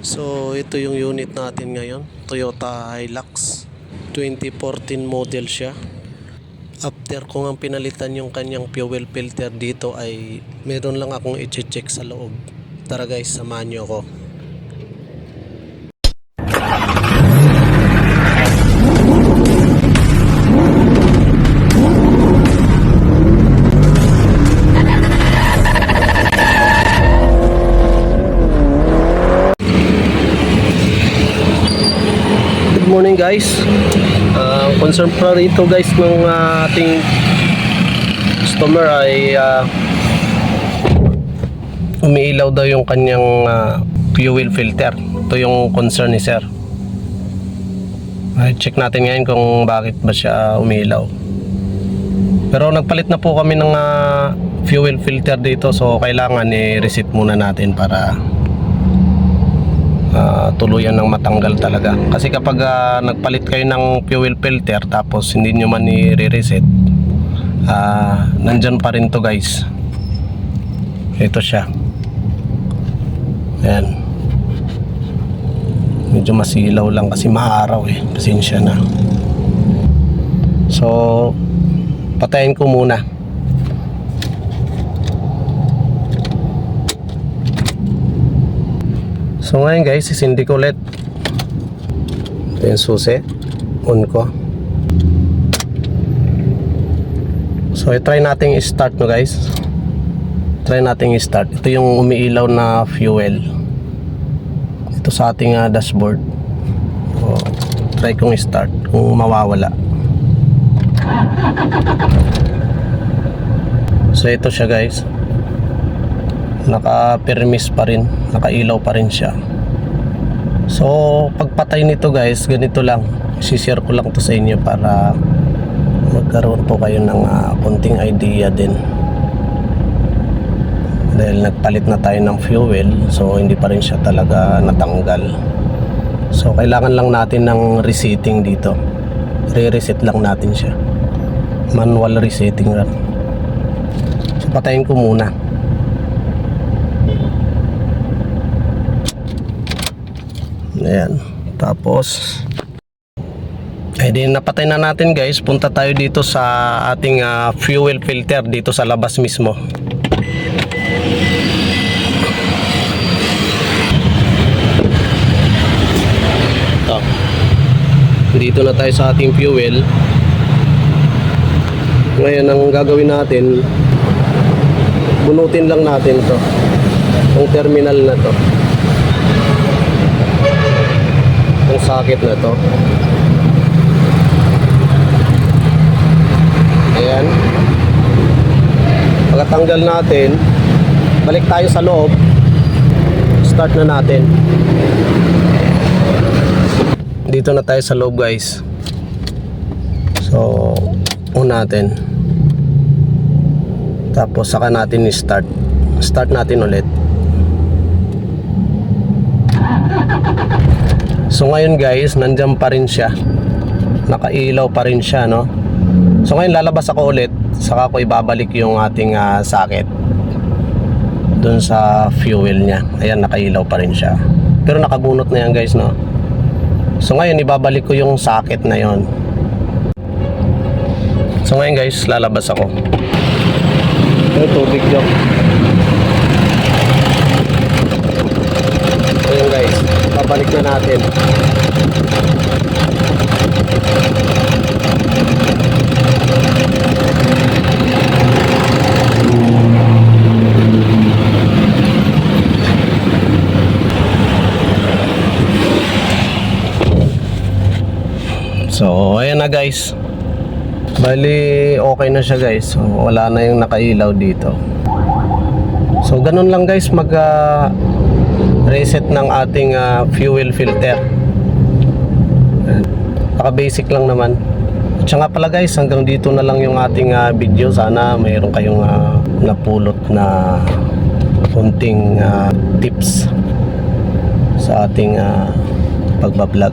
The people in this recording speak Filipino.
So ito yung unit natin ngayon, Toyota Hilux 2014 model siya. After ko nga pinalitan yung kanyang fuel filter dito ay meron lang akong i-check sa loob. Tara guys, samahan nyo ako. Good morning guys. Concern pa rito guys ng ating customer ay umiilaw daw yung kanyang fuel filter. Ito yung concern ni sir. Check natin ngayon kung bakit ba siya umiilaw. Pero nagpalit na po kami ng fuel filter dito, so kailangan i-reset muna natin para tuluyan ng matanggal talaga. Kasi kapag nagpalit kayo ng fuel filter tapos hindi nyo man i-reset, nandyan pa rin to guys. Ito siya. Ayan. Medyo masilaw lang kasi maaraw pasensya na. So patayin ko muna. So ngayon guys, sisindi ko ulit. Ito yung susi. On ko. So i-try natin i-start no guys. Try natin i-start. Ito yung umiilaw na fuel. Ito sa ating dashboard. So, try kong i-start kung mawawala. So ito siya guys. Naka-permis pa rin, nakailaw pa rin siya. So pagpatay nito guys, ganito lang, i-share ko lang to sa inyo para magkaroon po kayo ng konting idea din. Dahil nagpalit na tayo ng fuel, so hindi pa rin siya talaga natanggal. So kailangan lang natin ng resetting dito. Re-reset lang natin siya, manual resetting lang. So patayin ko muna. Ayan. Tapos napatay na natin guys. Punta tayo dito sa ating fuel filter dito sa labas mismo. Ito. Dito na tayo sa ating fuel. Ngayon ang gagawin natin, bunutin lang natin to, yung terminal na to, yung socket na to. Ayan. Pagkatanggal natin, balik tayo sa loob. Start na natin. Dito na tayo sa loob guys. So on natin. Tapos saka natin i-start. Start natin ulit. So ngayon guys, nandiyan pa rin siya. Nakailaw pa rin siya, no? So ngayon lalabas ako ulit, saka ko ibabalik yung ating socket dun sa fuel niya. Ayan, nakailaw pa rin siya. Pero nakabunot na yan guys, no? So ngayon ibabalik ko yung socket na yon. So ngayon guys, lalabas ako. Yung tubig dyan. Ayan guys, babalik na natin. So ayan na guys. Bali okay na siya guys. So, wala na yung nakailaw dito. So ganun lang guys mag reset ng ating fuel filter. Naka basic lang naman. At saka pala guys, hanggang dito na lang yung ating video. Sana mayroon kayong napulot na konting tips sa ating pagbablog.